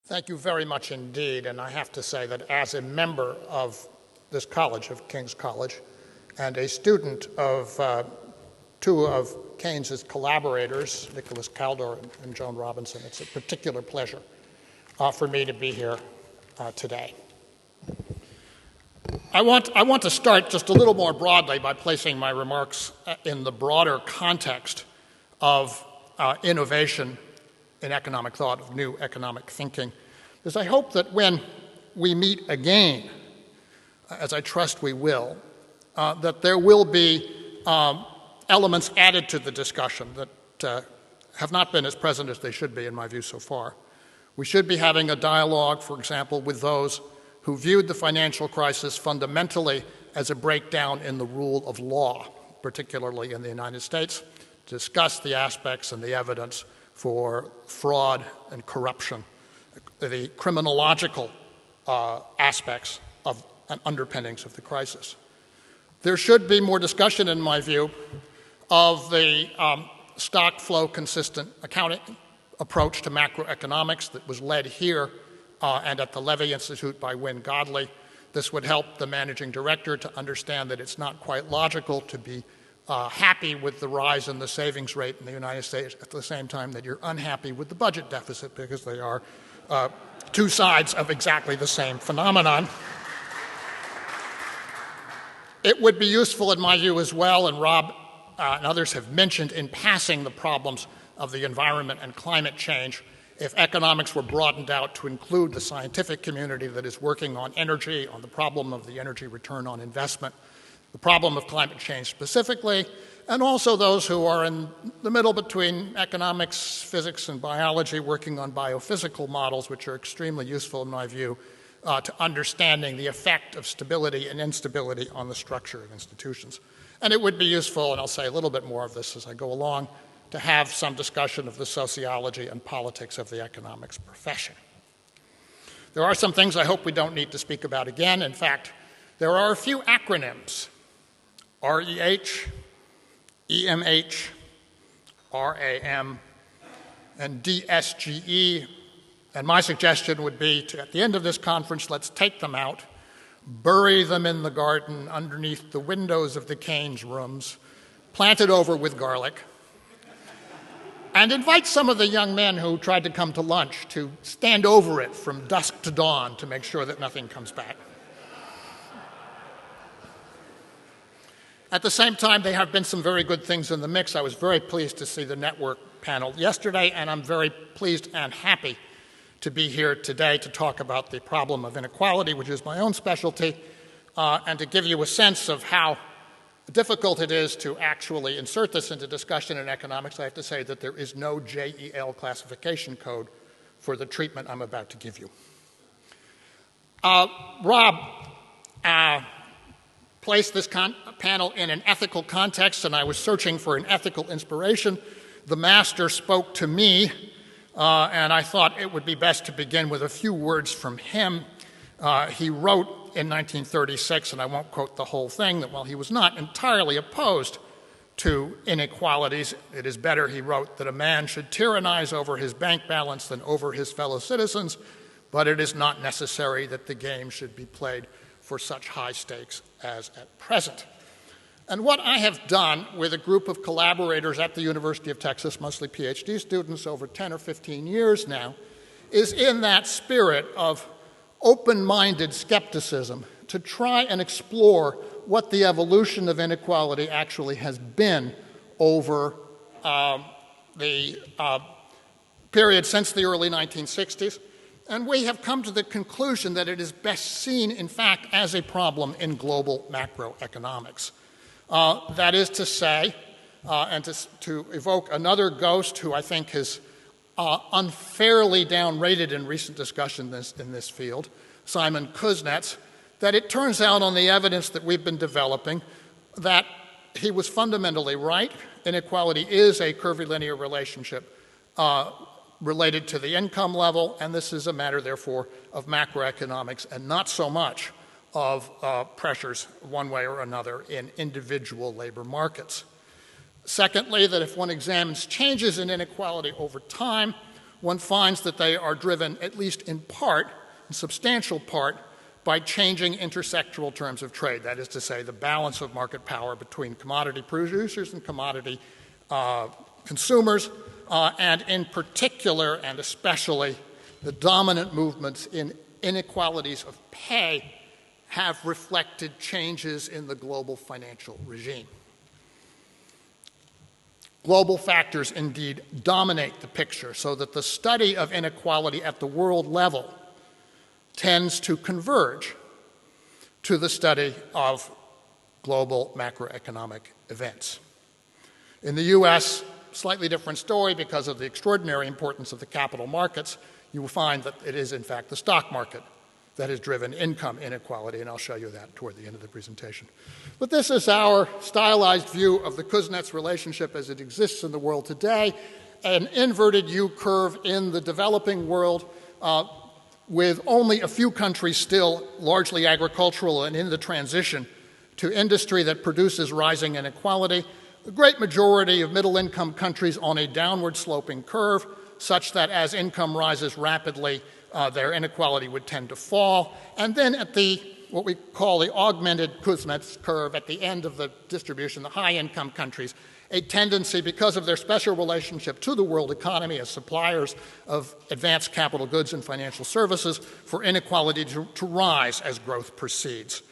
Thank you very much indeed, and I have to say that as a member of this college, of King's College, and a student of two of Keynes's collaborators, Nicholas Kaldor and Joan Robinson, it's a particular pleasure for me to be here today. I want to start just a little more broadly by placing my remarks in the broader context of innovation in economic thought, of new economic thinking, because I hope that when we meet again, as I trust we will, that there will be elements added to the discussion that have not been as present as they should be, in my view, so far. We should be having a dialogue, for example, with those who viewed the financial crisis fundamentally as a breakdown in the rule of law, particularly in the United States, to discuss the aspects and the evidence for fraud and corruption, the criminological aspects of and underpinnings of the crisis. There should be more discussion, in my view, of the stock flow consistent accounting approach to macroeconomics that was led here and at the Levy Institute by Wynne Godley. This would help the managing director to understand that it's not quite logical to be happy with the rise in the savings rate in the United States at the same time that you're unhappy with the budget deficit, because they are two sides of exactly the same phenomenon. It would be useful, in my view, as well, and Rob and others have mentioned in passing the problems of the environment and climate change, if economics were broadened out to include the scientific community that is working on energy, on the problem of the energy return on investment, the problem of climate change specifically, and also those who are in the middle between economics, physics, and biology, working on biophysical models, which are extremely useful, in my view, to understanding the effect of stability and instability on the structure of institutions. And it would be useful, and I'll say a little bit more of this as I go along, to have some discussion of the sociology and politics of the economics profession. There are some things I hope we don't need to speak about again. In fact, there are a few acronyms: REH, EMH, RAM, and DSGE. And my suggestion would be to, at the end of this conference, let's take them out, bury them in the garden underneath the windows of the Keynes rooms, plant it over with garlic, and invite some of the young men who tried to come to lunch to stand over it from dusk to dawn to make sure that nothing comes back. At the same time, there have been some very good things in the mix. I was very pleased to see the network panel yesterday, and I'm very pleased and happy to be here today to talk about the problem of inequality, which is my own specialty, and to give you a sense of how difficult it is to actually insert this into discussion in economics. I have to say that there is no JEL classification code for the treatment I'm about to give you. Rob placed this panel in an ethical context, and I was searching for an ethical inspiration. The master spoke to me, and I thought it would be best to begin with a few words from him. He wrote in 1936, and I won't quote the whole thing, that while he was not entirely opposed to inequalities, it is better, he wrote, that a man should tyrannize over his bank balance than over his fellow citizens, but it is not necessary that the game should be played for such high stakes as at present. And what I have done with a group of collaborators at the University of Texas, mostly PhD students over 10 or 15 years now, is in that spirit of open-minded skepticism to try and explore what the evolution of inequality actually has been over the period since the early 1960s. And we have come to the conclusion that it is best seen, in fact, as a problem in global macroeconomics. That is to say, and to evoke another ghost who I think has unfairly downrated in recent discussion in this field, Simon Kuznets, that it turns out on the evidence that we've been developing that he was fundamentally right. Inequality is a curvilinear relationship related to the income level, and this is a matter, therefore, of macroeconomics and not so much of pressures one way or another in individual labor markets. Secondly, that if one examines changes in inequality over time, one finds that they are driven, at least in part, in substantial part, by changing intersectoral terms of trade. That is to say, the balance of market power between commodity producers and commodity consumers, and in particular and especially the dominant movements in inequalities of pay have reflected changes in the global financial regime. Global factors indeed dominate the picture, so that the study of inequality at the world level tends to converge to the study of global macroeconomic events. In the US, slightly different story because of the extraordinary importance of the capital markets. You will find that it is, in fact, the stock market that has driven income inequality, and I'll show you that toward the end of the presentation. But this is our stylized view of the Kuznets relationship as it exists in the world today, an inverted U curve in the developing world with only a few countries still largely agricultural and in the transition to industry that produces rising inequality. The great majority of middle-income countries on a downward-sloping curve, such that as income rises rapidly, their inequality would tend to fall. And then at what we call the augmented Kuznets curve at the end of the distribution, the high-income countries, a tendency, because of their special relationship to the world economy as suppliers of advanced capital goods and financial services, for inequality to rise as growth proceeds.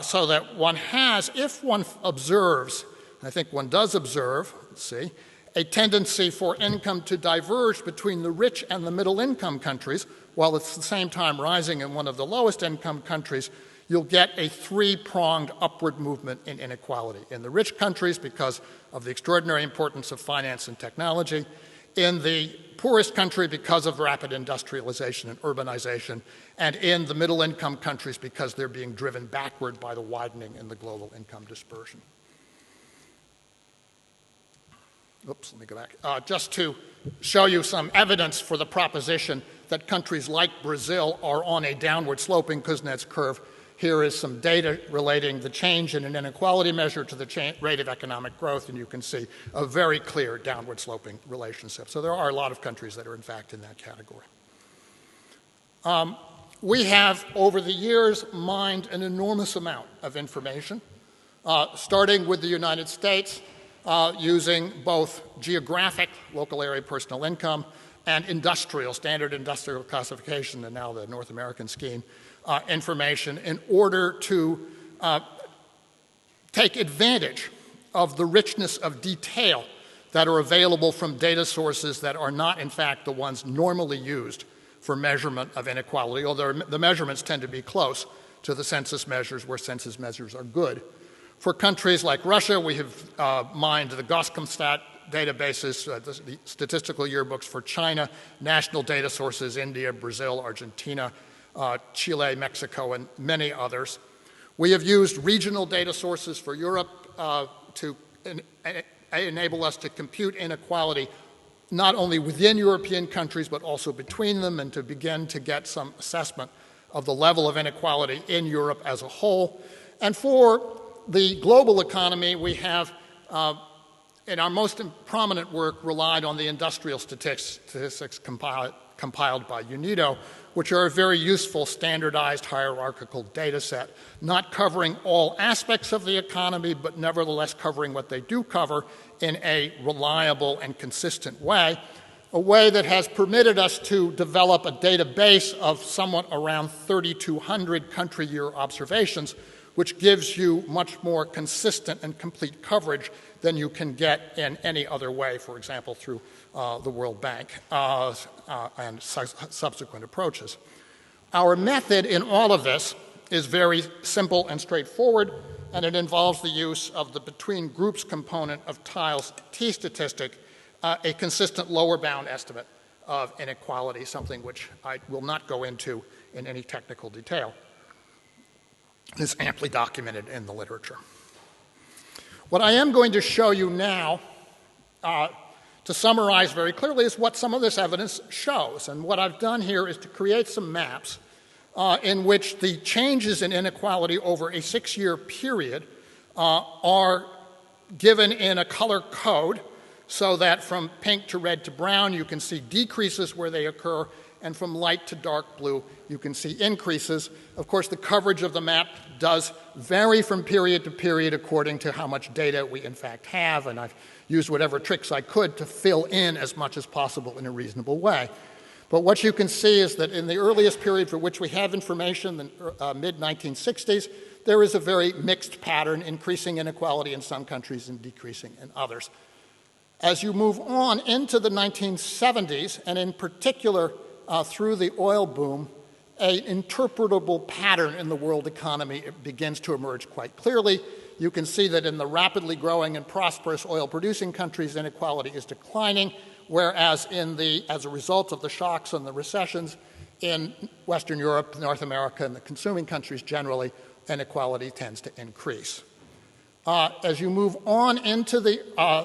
So that one has, if one observes, I think one does observe, let's see, a tendency for income to diverge between the rich and the middle-income countries, while at the same time rising in one of the lowest-income countries, you'll get a three-pronged upward movement in inequality. In the rich countries, because of the extraordinary importance of finance and technology. In the poorest country, because of rapid industrialization and urbanization. And in the middle-income countries, because they're being driven backward by the widening in the global income dispersion. Oops, let me go back. Just to show you some evidence for the proposition that countries like Brazil are on a downward sloping Kuznets curve. Here is some data relating the change in an inequality measure to the rate of economic growth, and you can see a very clear downward sloping relationship. So there are a lot of countries that are in fact in that category. We have, over the years, mined an enormous amount of information, starting with the United States, using both geographic, local area personal income, and industrial, standard industrial classification, and now the North American scheme, information in order to take advantage of the richness of detail that are available from data sources that are not, in fact, the ones normally used for measurement of inequality, although the measurements tend to be close to the census measures where census measures are good. For countries like Russia, we have mined the Goskomstat databases, the statistical yearbooks for China, national data sources, India, Brazil, Argentina, Chile, Mexico, and many others. We have used regional data sources for Europe to enable us to compute inequality not only within European countries but also between them, and to begin to get some assessment of the level of inequality in Europe as a whole. And for the global economy, we have, in our most prominent work, relied on the industrial statistics compiled by UNIDO, which are a very useful standardized hierarchical data set, not covering all aspects of the economy, but nevertheless covering what they do cover in a reliable and consistent way, a way that has permitted us to develop a database of somewhat around 3,200 country year observations, which gives you much more consistent and complete coverage than you can get in any other way, for example, through the World Bank and subsequent approaches. Our method in all of this is very simple and straightforward, and it involves the use of the between groups component of Theil's t-statistic, a consistent lower bound estimate of inequality, something which I will not go into in any technical detail. It is amply documented in the literature. What I am going to show you now, to summarize very clearly, is what some of this evidence shows. And what I've done here is to create some maps in which the changes in inequality over a 6-year period are given in a color code so that from pink to red to brown, you can see decreases where they occur, and from light to dark blue, you can see increases. Of course, the coverage of the map does vary from period to period according to how much data we in fact have, and I've used whatever tricks I could to fill in as much as possible in a reasonable way. But what you can see is that in the earliest period for which we have information, the mid-1960s, there is a very mixed pattern, increasing inequality in some countries and decreasing in others. As you move on into the 1970s, and in particular through the oil boom, an interpretable pattern in the world economy begins to emerge quite clearly. You can see that in the rapidly growing and prosperous oil-producing countries, inequality is declining, whereas as a result of the shocks and the recessions in Western Europe, North America, and the consuming countries generally, inequality tends to increase. As you move on into the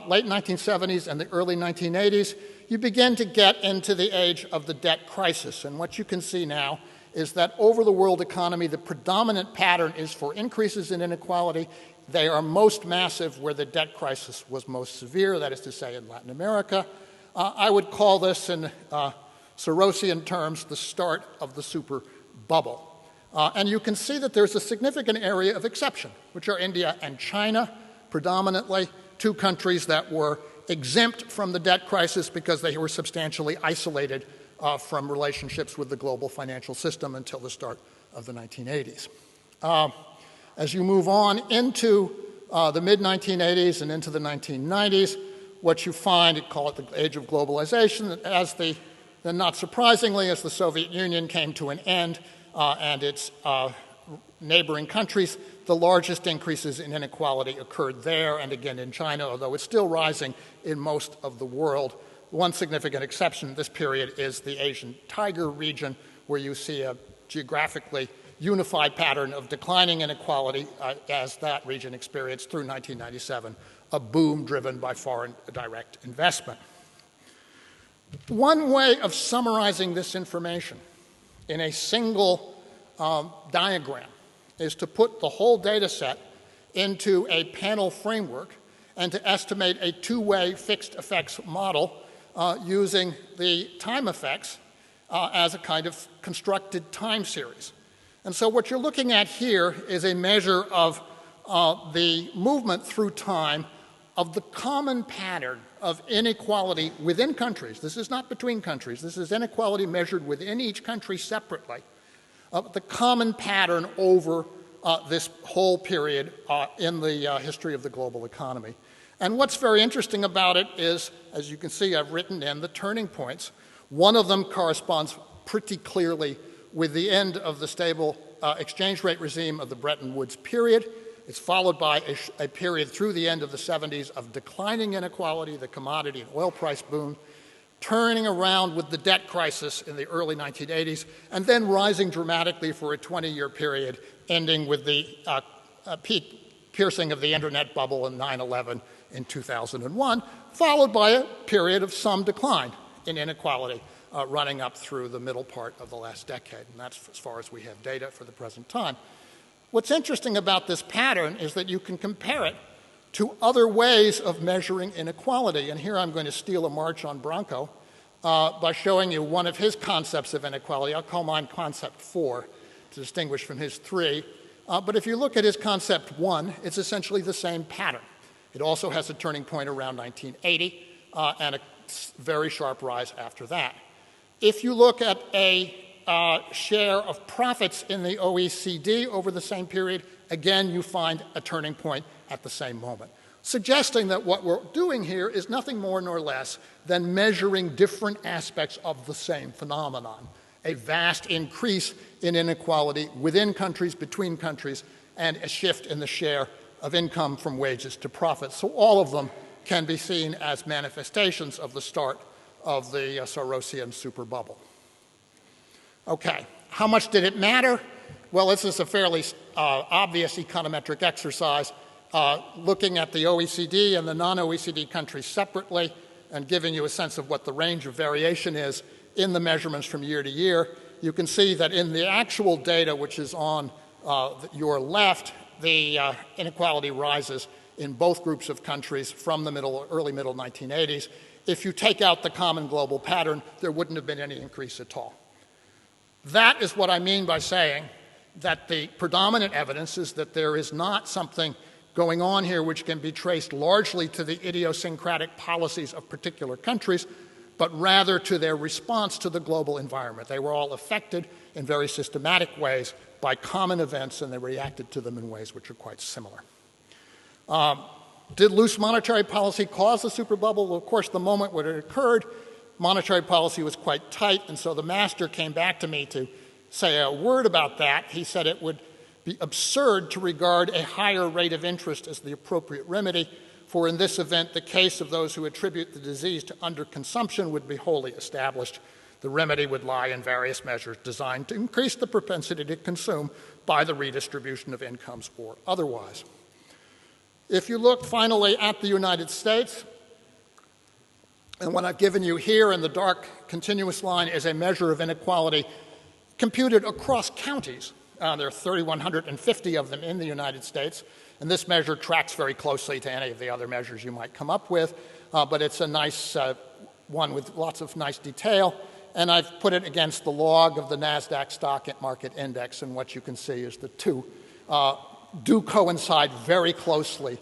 late 1970s and the early 1980s, you begin to get into the age of the debt crisis. And what you can see now is that over the world economy, the predominant pattern is for increases in inequality. They are most massive where the debt crisis was most severe, that is to say in Latin America. I would call this in Sorosian terms the start of the super bubble. And you can see that there's a significant area of exception, which are India and China, predominantly, two countries that were exempt from the debt crisis because they were substantially isolated from relationships with the global financial system until the start of the 1980s. As you move on into the mid-1980s and into the 1990s, what you find, call it the age of globalization, as then not surprisingly, as the Soviet Union came to an end, and its neighboring countries, the largest increases in inequality occurred there and again in China, although it's still rising in most of the world. One significant exception in this period is the Asian Tiger region, where you see a geographically unified pattern of declining inequality as that region experienced through 1997, a boom driven by foreign direct investment. One way of summarizing this information in a single diagram is to put the whole data set into a panel framework and to estimate a two-way fixed effects model using the time effects as a kind of constructed time series. And so what you're looking at here is a measure of the movement through time of the common pattern of inequality within countries. This is not between countries. This is inequality measured within each country separately. The common pattern over this whole period in the history of the global economy. And what's very interesting about it is, as you can see, I've written in the turning points. One of them corresponds pretty clearly with the end of the stable exchange rate regime of the Bretton Woods period. It's followed by a period through the end of the 70s of declining inequality, the commodity and oil price boom, turning around with the debt crisis in the early 1980s, and then rising dramatically for a 20-year period, ending with the peak piercing of the internet bubble in 9/11 in 2001, followed by a period of some decline in inequality running up through the middle part of the last decade. And that's as far as we have data for the present time. What's interesting about this pattern is that you can compare it to other ways of measuring inequality. And here I'm going to steal a march on Branco by showing you one of his concepts of inequality. I'll call mine concept 4 to distinguish from his 3. But if you look at his concept 1, it's essentially the same pattern. It also has a turning point around 1980 and a very sharp rise after that. If you look at a share of profits in the OECD over the same period, again, you find a turning point at the same moment, suggesting that what we're doing here is nothing more nor less than measuring different aspects of the same phenomenon, a vast increase in inequality within countries, between countries, and a shift in the share of income from wages to profits. So all of them can be seen as manifestations of the start of the Sorosian super bubble. Okay, how much did it matter? Well, this is a fairly obvious econometric exercise, looking at the OECD and the non-OECD countries separately and giving you a sense of what the range of variation is in the measurements from year to year. You can see that in the actual data, which is on your left, the inequality rises in both groups of countries from the early middle 1980s. If you take out the common global pattern, there wouldn't have been any increase at all. That is what I mean by saying that the predominant evidence is that there is not something going on here which can be traced largely to the idiosyncratic policies of particular countries, but rather to their response to the global environment. They were all affected in very systematic ways by common events, and they reacted to them in ways which are quite similar. Did loose monetary policy cause the super bubble? Well, of course, the moment when it occurred, monetary policy was quite tight, and so the master came back to me to say a word about that. He said it would be absurd to regard a higher rate of interest as the appropriate remedy, for in this event, the case of those who attribute the disease to underconsumption would be wholly established. The remedy would lie in various measures designed to increase the propensity to consume by the redistribution of incomes or otherwise. If you look finally at the United States, and what I've given you here in the dark continuous line is a measure of inequality computed across counties. There are 3,150 of them in the United States, and this measure tracks very closely to any of the other measures you might come up with, but it's a nice one with lots of nice detail, and I've put it against the log of the NASDAQ Stock Market Index, and what you can see is the two do coincide very closely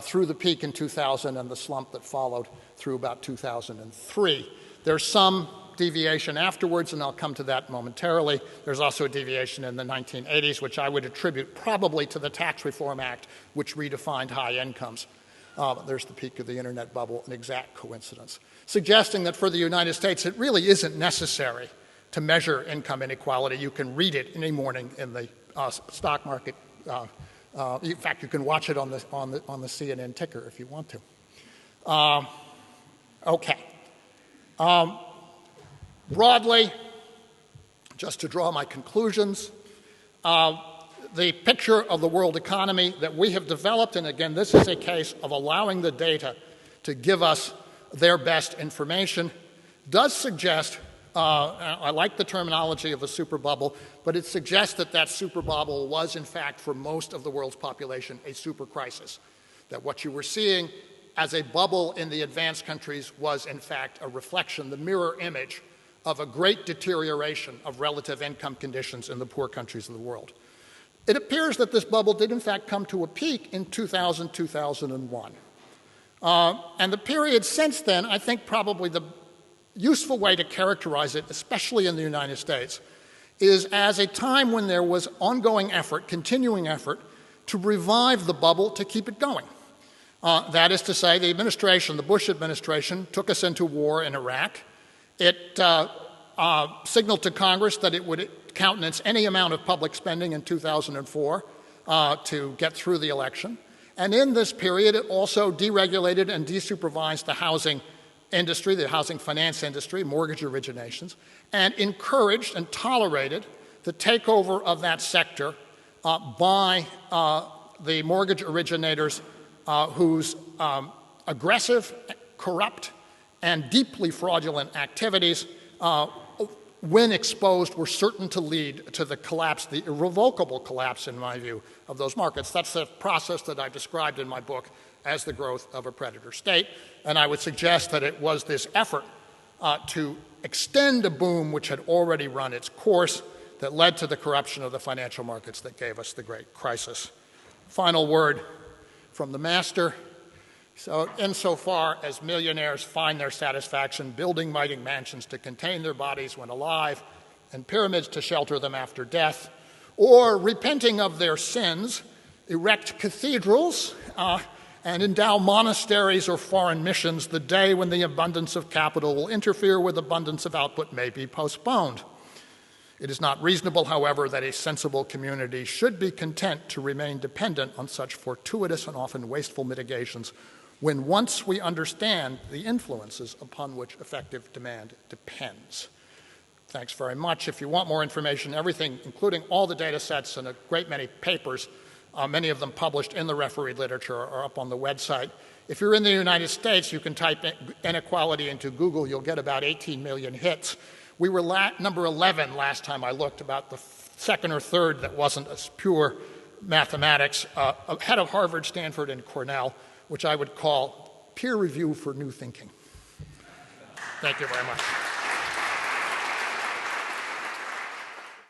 through the peak in 2000 and the slump that followed through about 2003. There's some deviation afterwards, and I'll come to that momentarily. There's also a deviation in the 1980s, which I would attribute probably to the Tax Reform Act, which redefined high incomes. There's the peak of the internet bubble, an exact coincidence, suggesting that for the United States, it really isn't necessary to measure income inequality. You can read it any morning in the stock market. In fact, you can watch it on the CNN ticker if you want to. Okay. Broadly, just to draw my conclusions, the picture of the world economy that we have developed, and again, this is a case of allowing the data to give us their best information, does suggest, I like the terminology of a super bubble, but it suggests that that super bubble was, in fact, for most of the world's population, a super crisis. That what you were seeing as a bubble in the advanced countries was, in fact, a reflection, the mirror image of a great deterioration of relative income conditions in the poor countries of the world. It appears that this bubble did, in fact, come to a peak in 2000, 2001. And the period since then, I think probably the useful way to characterize it, especially in the United States, is as a time when there was ongoing effort, continuing effort, to revive the bubble to keep it going. That is to say, the administration, the Bush administration, took us into war in Iraq. It signaled to Congress that it would countenance any amount of public spending in 2004 to get through the election. And in this period, it also deregulated and desupervised the housing industry, the housing finance industry, mortgage originations, and encouraged and tolerated the takeover of that sector by the mortgage originators whose aggressive, corrupt, and deeply fraudulent activities, when exposed, were certain to lead to the collapse, the irrevocable collapse, in my view, of those markets. That's the process that I described in my book as the growth of a predator state. And I would suggest that it was this effort to extend a boom which had already run its course that led to the corruption of the financial markets that gave us the great crisis. Final word from the master. So insofar as millionaires find their satisfaction building mighty mansions to contain their bodies when alive and pyramids to shelter them after death, or repenting of their sins, erect cathedrals and endow monasteries or foreign missions, the day when the abundance of capital will interfere with abundance of output may be postponed. It is not reasonable, however, that a sensible community should be content to remain dependent on such fortuitous and often wasteful mitigations when once we understand the influences upon which effective demand depends. Thanks very much. If you want more information, everything, including all the data sets and a great many papers, many of them published in the refereed literature, are up on the website. If you're in the United States, you can type inequality into Google. You'll get about 18 million hits. We were number 11 last time I looked, about the second or third that wasn't as pure mathematics, ahead of Harvard, Stanford, and Cornell, which I would call peer review for new thinking. Thank you very much.